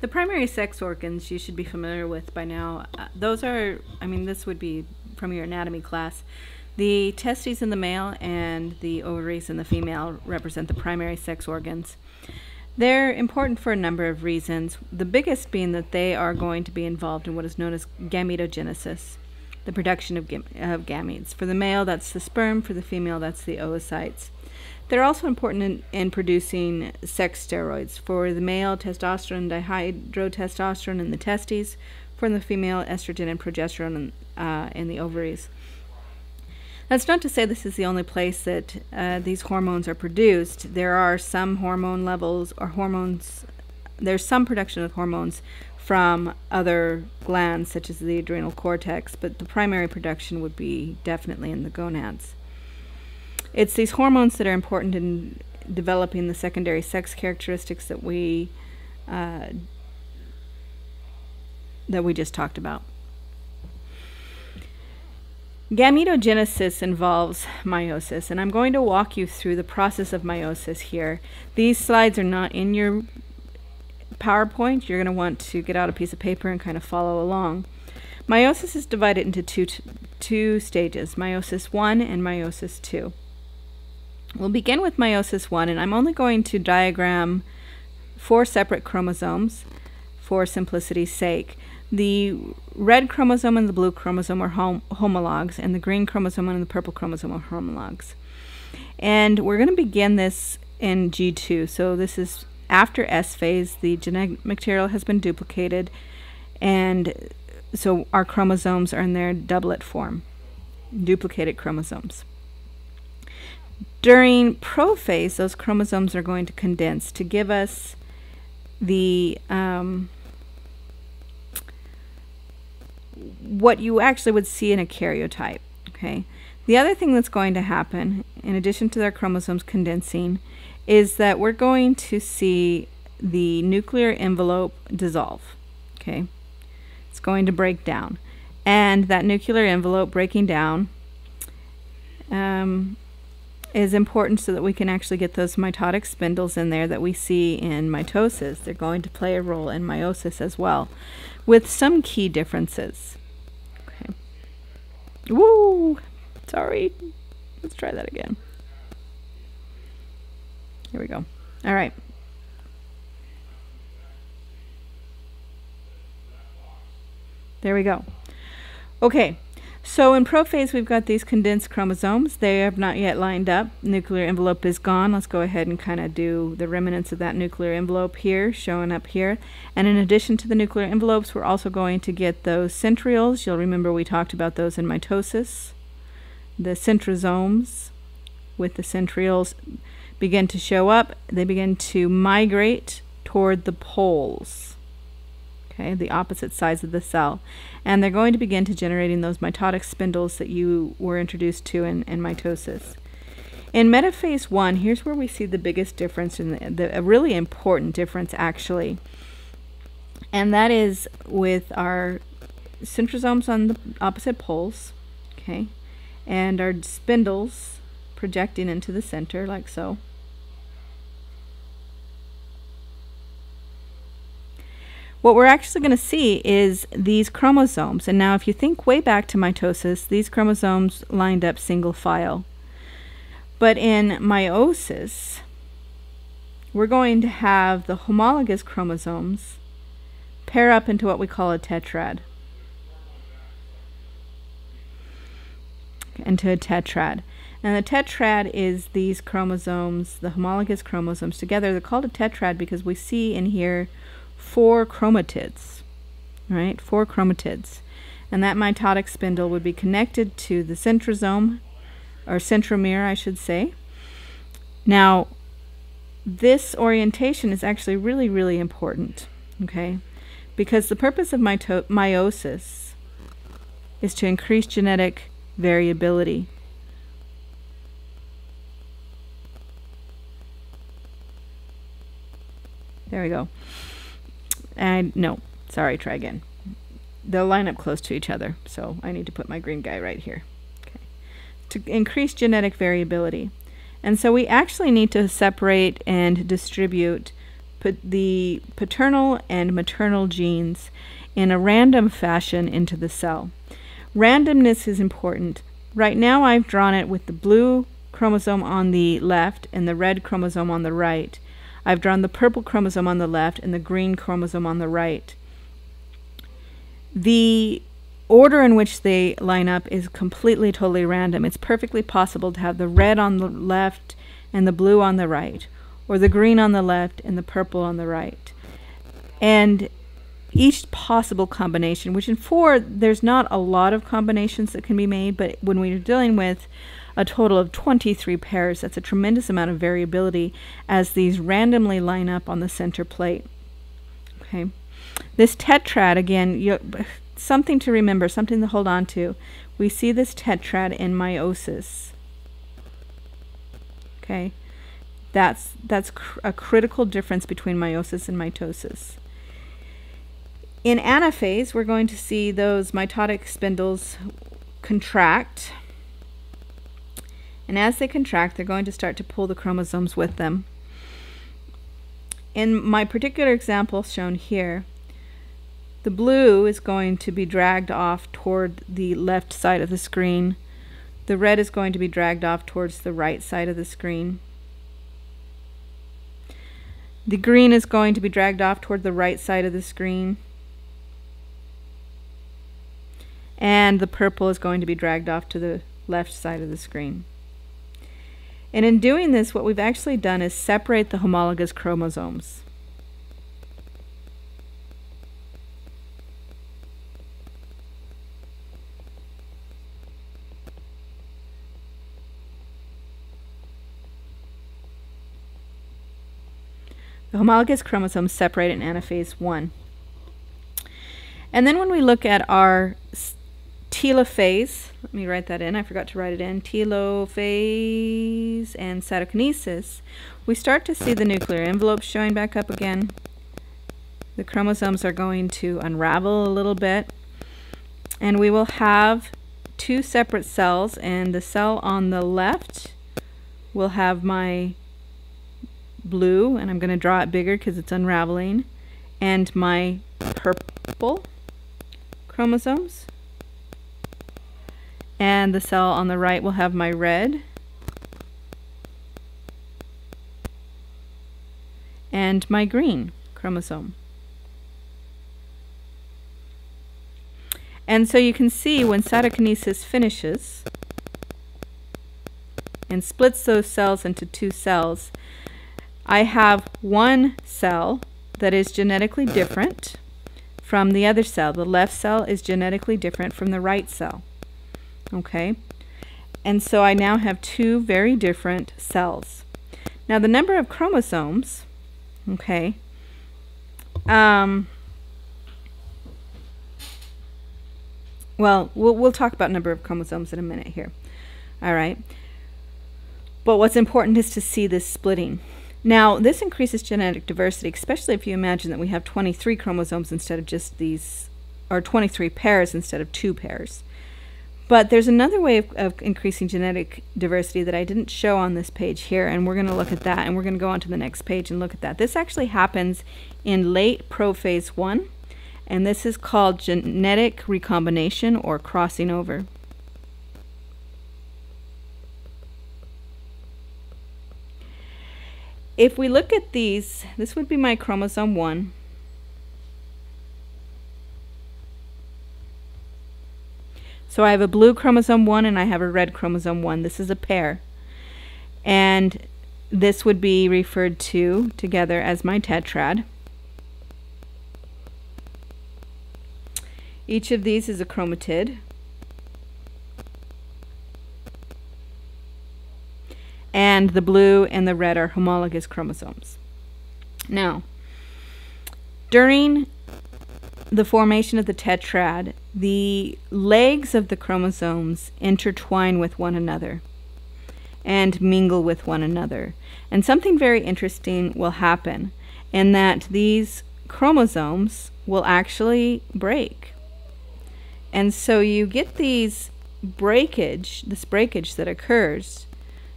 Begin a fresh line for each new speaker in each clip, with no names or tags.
The primary sex organs you should be familiar with by now. Those are, I mean, this would be from your anatomy class. The testes in the male and the ovaries in the female represent the primary sex organs. They're important for a number of reasons, the biggest being that they are going to be involved in what is known as gametogenesis, the production of gametes. For the male, that's the sperm. For the female, that's the oocytes. They're also important in producing sex steroids. For the male, testosterone, dihydrotestosterone in the testes. For the female, estrogen and progesterone in the ovaries. That's not to say this is the only place that these hormones are produced. There are some hormone levels or hormones, there's some production of hormones from other glands such as the adrenal cortex, but the primary production would be definitely in the gonads. It's these hormones that are important in developing the secondary sex characteristics that we just talked about. Gametogenesis involves meiosis, and I'm going to walk you through the process of meiosis here. These slides are not in your PowerPoint. You're going to want to get out a piece of paper and kind of follow along. Meiosis is divided into two stages, Meiosis I and Meiosis II. We'll begin with Meiosis I, and I'm only going to diagram 4 separate chromosomes for simplicity's sake. The red chromosome and the blue chromosome are homologs, and the green chromosome and the purple chromosome are homologs. And we're going to begin this in G2. So this is after S phase. The genetic material has been duplicated, and so our chromosomes are in their doublet form, duplicated chromosomes. During prophase, those chromosomes are going to condense to give us the what you actually would see in a karyotype. Okay. The other thing that's going to happen, in addition to their chromosomes condensing, is that we're going to see the nuclear envelope dissolve. Okay. It's going to break down. And that nuclear envelope breaking down is important so that we can actually get those mitotic spindles in there that we see in mitosis. They're going to play a role in meiosis as well, with some key differences. Okay. Woo! Sorry. Let's try that again. Here we go. All right. There we go. Okay. So in prophase, we've got these condensed chromosomes. They have not yet lined up. Nuclear envelope is gone. Let's go ahead and kind of do the remnants of that nuclear envelope here, showing up here. And in addition to the nuclear envelopes, we're also going to get those centrioles. You'll remember we talked about those in mitosis. The centrosomes with the centrioles begin to show up. They begin to migrate toward the poles. Okay, the opposite sides of the cell. And they're going to begin to generating those mitotic spindles that you were introduced to in mitosis. In metaphase 1, here's where we see the biggest difference, a really important difference actually. And that is with our centrosomes on the opposite poles, okay, and our spindles projecting into the center like so. What we're actually going to see is these chromosomes. And now if you think way back to mitosis, these chromosomes lined up single file. But in meiosis, we're going to have the homologous chromosomes pair up into what we call a tetrad. Into a tetrad. And the tetrad is these chromosomes, the homologous chromosomes together. They're called a tetrad because we see in here 4 chromatids, right? 4 chromatids. And that mitotic spindle would be connected to the centrosome, or centromere, I should say. Now, this orientation is actually really, really important, okay? Because the purpose of meiosis is to increase genetic variability. There we go. And no, sorry, try again. They'll line up close to each other, so I need to put my green guy right here. Okay. To increase genetic variability. And so we actually need to separate and distribute the paternal and maternal genes in a random fashion into the cell. Randomness is important. Right now I've drawn it with the blue chromosome on the left and the red chromosome on the right. I've drawn the purple chromosome on the left and the green chromosome on the right. The order in which they line up is completely, totally random. It's perfectly possible to have the red on the left and the blue on the right, or the green on the left and the purple on the right. And each possible combination, which in 4, there's not a lot of combinations that can be made, but when we're dealing with a total of 23 pairs, that's a tremendous amount of variability as these randomly line up on the center plate. Okay, this tetrad, again, something to remember, something to hold on to. We see this tetrad in meiosis. Okay, that's a critical difference between meiosis and mitosis. In anaphase, we're going to see those mitotic spindles contract. And as they contract, they're going to start to pull the chromosomes with them. In my particular example shown here, the blue is going to be dragged off toward the left side of the screen. The red is going to be dragged off towards the right side of the screen. The green is going to be dragged off toward the right side of the screen. And the purple is going to be dragged off to the left side of the screen. And in doing this, what we've actually done is separate the homologous chromosomes. The homologous chromosomes separate in anaphase 1. And then when we look at our telophase, let me write that in, I forgot to write it in, telophase and cytokinesis, we start to see the nuclear envelope showing back up again. The chromosomes are going to unravel a little bit, and we will have 2 separate cells, and the cell on the left will have my blue, and I'm going to draw it bigger because it's unraveling, and my purple chromosomes. And the cell on the right will have my red and my green chromosome. And so you can see when cytokinesis finishes and splits those cells into 2 cells, I have one cell that is genetically different from the other cell. The left cell is genetically different from the right cell. Okay, and so I now have 2 very different cells. Now the number of chromosomes, okay, well, we'll talk about number of chromosomes in a minute here. All right, but what's important is to see this splitting. Now this increases genetic diversity, especially if you imagine that we have 23 chromosomes instead of just these, or 23 pairs instead of 2 pairs. But there's another way of increasing genetic diversity that I didn't show on this page here, and we're going to look at that, and we're going to go on to the next page and look at that. This actually happens in late prophase 1, and this is called genetic recombination or crossing over. If we look at these, this would be my chromosome 1. So I have a blue chromosome 1 and I have a red chromosome 1. This is a pair. And this would be referred to together as my tetrad. Each of these is a chromatid. And the blue and the red are homologous chromosomes. Now, during the formation of the tetrad, the legs of the chromosomes intertwine with one another and mingle with one another. And something very interesting will happen in that these chromosomes will actually break. And so you get these breakage, this breakage that occurs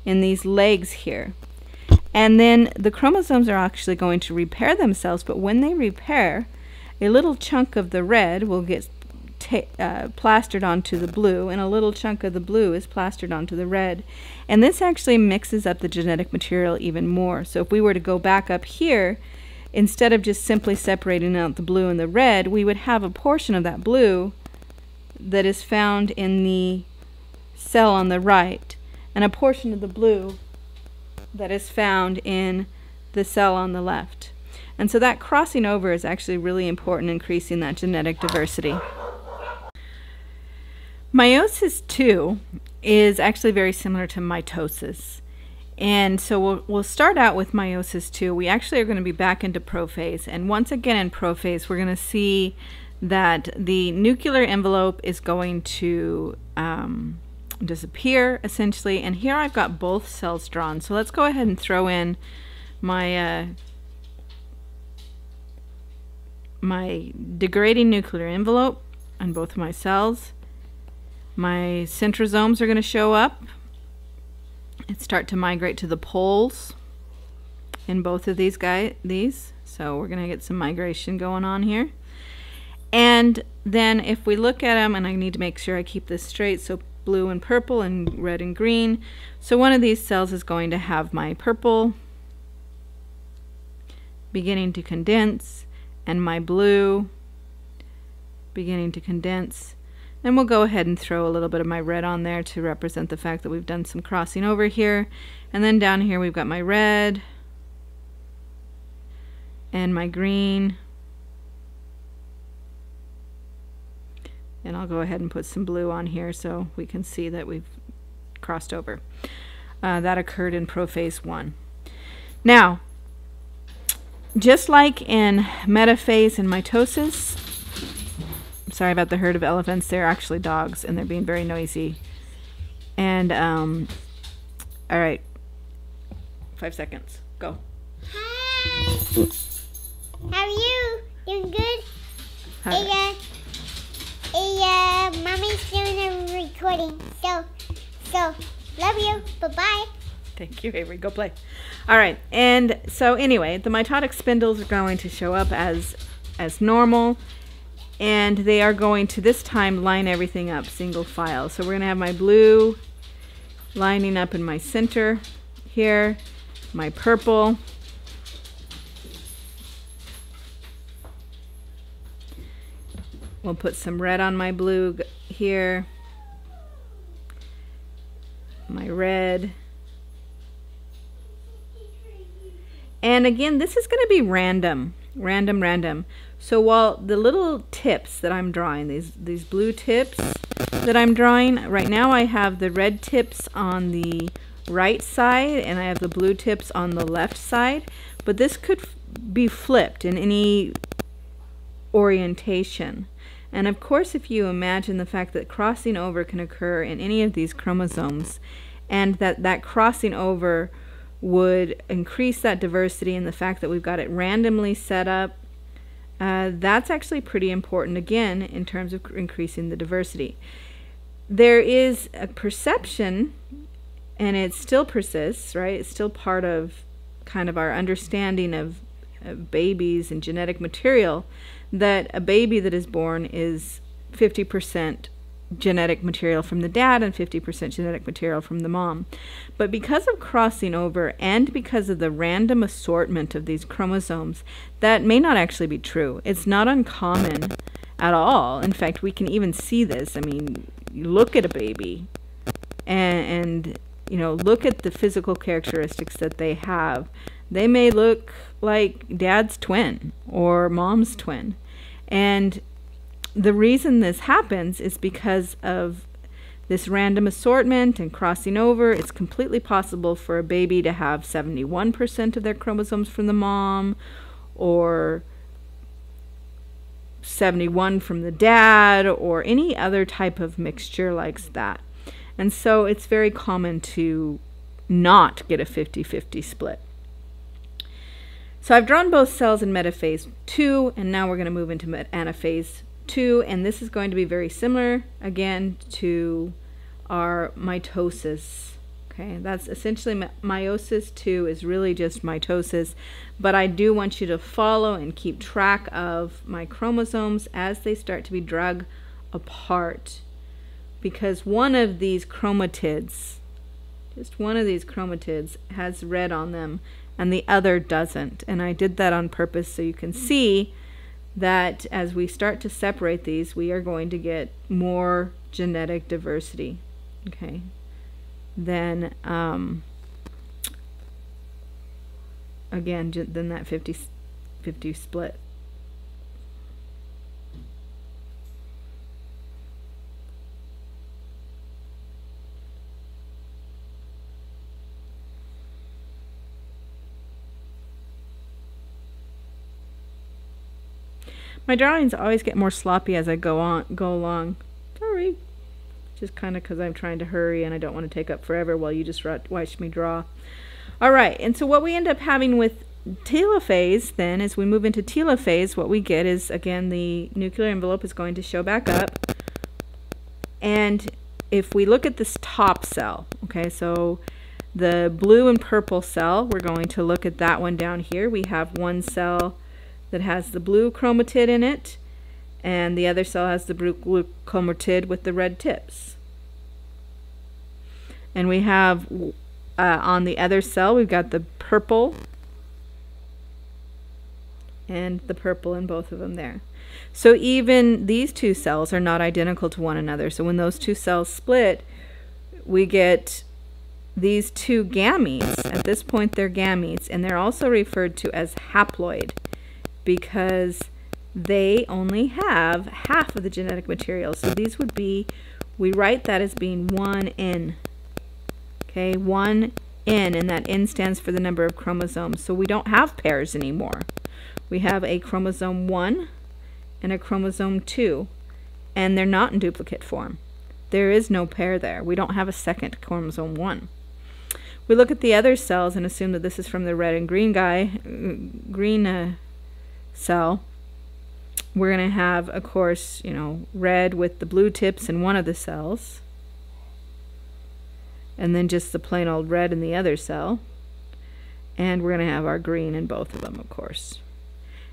in these legs here. And then the chromosomes are actually going to repair themselves, but when they repair, a little chunk of the red will get plastered onto the blue, and a little chunk of the blue is plastered onto the red. And this actually mixes up the genetic material even more. So if we were to go back up here, instead of just simply separating out the blue and the red, we would have a portion of that blue that is found in the cell on the right, and a portion of the blue that is found in the cell on the left. And so that crossing over is actually really important in increasing that genetic diversity. Meiosis II is actually very similar to mitosis. And so we'll start out with meiosis II. We actually are going to be back into prophase. And once again in prophase, we're going to see that the nuclear envelope is going to disappear, essentially. And here I've got both cells drawn. So let's go ahead and throw in my my degrading nuclear envelope on both of my cells. My centrosomes are going to show up and start to migrate to the poles in both of these So we're going to get some migration going on here. And then if we look at them, and I need to make sure I keep this straight, so blue and purple and red and green. So one of these cells is going to have my purple beginning to condense and my blue beginning to condense. And we'll go ahead and throw a little bit of my red on there to represent the fact that we've done some crossing over here. And then down here we've got my red and my green. And I'll go ahead and put some blue on here so we can see that we've crossed over. That occurred in prophase 1. Now, just like in metaphase and mitosis, sorry about the herd of elephants, they're actually dogs and they're being very noisy. And all right, 5 seconds, go.
Hi, how are you? Doing good?
Hi.
Mommy's doing a recording, so love you, bye-bye.
Thank you, Avery, go play. All right, and so anyway, the mitotic spindles are going to show up as normal. And they are going to this time line everything up single file. So we're going to have my blue lining up in my center here, my purple, we'll put some red on my blue here, my red, and again this is going to be random. So while the little tips that I'm drawing, these blue tips that I'm drawing, right now I have the red tips on the right side and I have the blue tips on the left side, but this could be flipped in any orientation. And of course, if you imagine the fact that crossing over can occur in any of these chromosomes, and that crossing over would increase that diversity, and the fact that we've got it randomly set up, that's actually pretty important again in terms of increasing the diversity. There is a perception, and it still persists, right? It's still part of kind of our understanding of babies and genetic material, that a baby that is born is 50% genetic material from the dad and 50% genetic material from the mom. But because of crossing over and because of the random assortment of these chromosomes, that may not actually be true. It's not uncommon at all. In fact, we can even see this. I mean, you look at a baby and you know, look at the physical characteristics that they have. They may look like dad's twin or mom's twin. And the reason this happens is because of this random assortment and crossing over. It's completely possible for a baby to have 71% of their chromosomes from the mom, or 71 from the dad, or any other type of mixture like that. And so it's very common to not get a 50-50 split. So I've drawn both cells in metaphase 2, and now we're going to move into anaphase 2, and this is going to be very similar again to our mitosis Okay, that's essentially meiosis II is really just mitosis, but I do want you to follow and keep track of my chromosomes as they start to be drug apart, because one of these chromatids, just one of these chromatids, has red on them and the other doesn't. And I did that on purpose so you can see that as we start to separate these, we are going to get more genetic diversity, okay, than again, than that 50-50 split. My drawings always get more sloppy as I go along. Sorry. Just kind of because I'm trying to hurry and I don't want to take up forever while you just watch me draw. All right, and so what we end up having with telophase then, as we move into telophase, what we get is, again, the nuclear envelope is going to show back up. And if we look at this top cell, okay, so the blue and purple cell, we're going to look at that one down here. We have one cell that has the blue chromatid in it, and the other cell has the blue chromatid with the red tips. And we have on the other cell, we've got the purple and the purple in both of them there. So even these two cells are not identical to one another. So when those two cells split, we get these two gametes. At this point, they're gametes, and they're also referred to as haploid, because they only have half of the genetic material. So these would be, we write that as being 1N. Okay, 1N, and that N stands for the number of chromosomes. So we don't have pairs anymore. We have a chromosome 1 and a chromosome 2, and they're not in duplicate form. There is no pair there. We don't have a second chromosome 1. We look at the other cells and assume that this is from the red and green cell. We're going to have, of course, you know, red with the blue tips in one of the cells, and then just the plain old red in the other cell, and we're going to have our green in both of them, of course.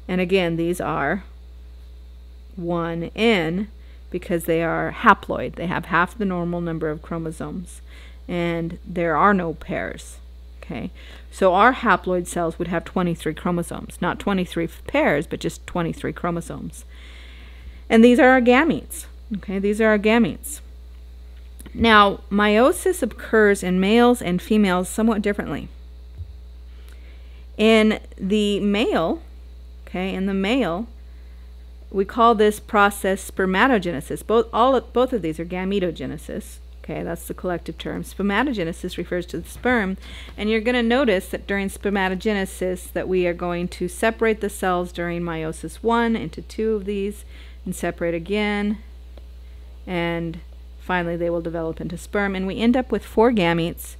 And again, these are 1N because they are haploid. They have half the normal number of chromosomes, and there are no pairs. Okay, so our haploid cells would have 23 chromosomes, not 23 pairs, but just 23 chromosomes. And these are our gametes. Okay, these are our gametes. Now, meiosis occurs in males and females somewhat differently. In the male, we call this process spermatogenesis. Both of these are gametogenesis. Okay, that's the collective term. Spermatogenesis refers to the sperm, and you're going to notice that during spermatogenesis that we are going to separate the cells during meiosis I into two of these and separate again, and finally they will develop into sperm, and we end up with four gametes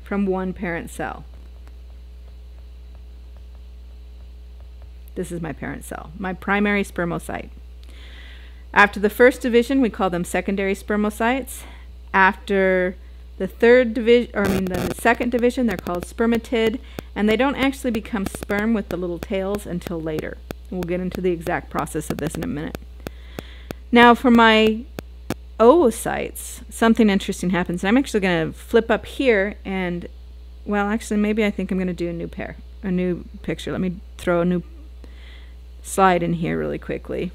from one parent cell. This is my parent cell, my primary spermocyte. After the first division, we call them secondary spermocytes. After the second division, they're called spermatid, and they don't actually become sperm with the little tails until later. We'll get into the exact process of this in a minute. Now, for my oocytes, something interesting happens. I'm actually going to flip up here and, well, actually, maybe I think I'm going to do a new picture. Let me throw a new slide in here really quickly.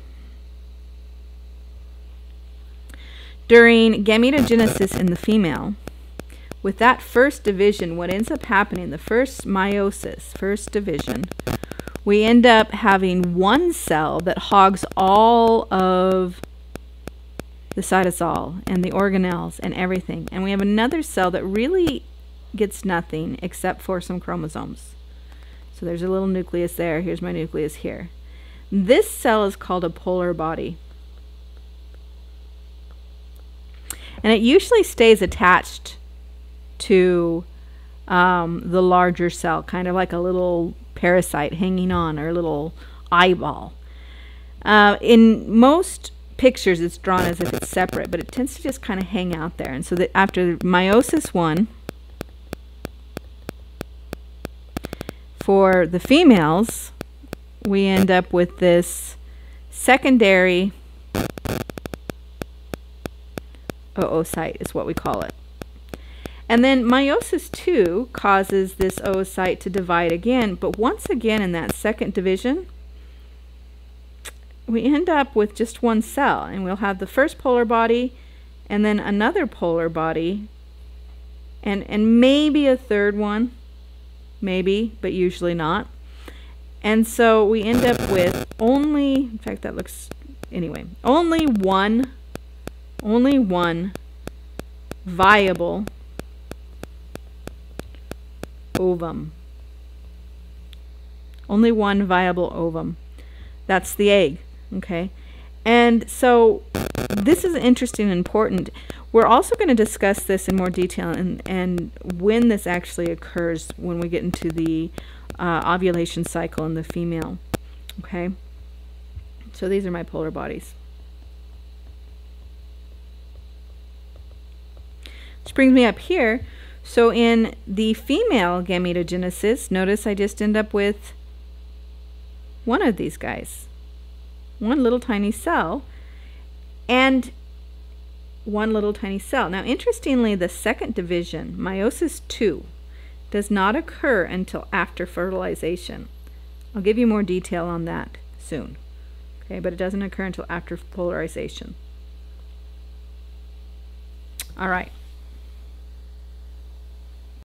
During gametogenesis in the female, with that first division, what ends up happening, the first meiosis, first division, we end up having one cell that hogs all of the cytosol and the organelles and everything. And we have another cell that really gets nothing except for some chromosomes. So there's a little nucleus there. Here's my nucleus here. This cell is called a polar body. And it usually stays attached to the larger cell, kind of like a little parasite hanging on, or a little eyeball. In most pictures it's drawn as if it's separate, but it tends to just kind of hang out there. And so that after meiosis I, for the females, we end up with this secondary oocyte is what we call it. And then meiosis II causes this oocyte to divide again, but once again in that second division, we end up with just one cell, and we'll have the first polar body and then another polar body and maybe a third one, maybe, but usually not. And so we end up with only, in fact that looks, anyway, only one viable ovum. Only one viable ovum. That's the egg. Okay, and so this is interesting and important. We're also going to discuss this in more detail and when this actually occurs when we get into the ovulation cycle in the female. Okay, so these are my polar bodies. Which brings me up here. So in the female gametogenesis, notice I just end up with one of these guys. One little tiny cell and one little tiny cell. Now interestingly, the second division, meiosis II, does not occur until after fertilization. I'll give you more detail on that soon. Okay, but it doesn't occur until after polarization. All right.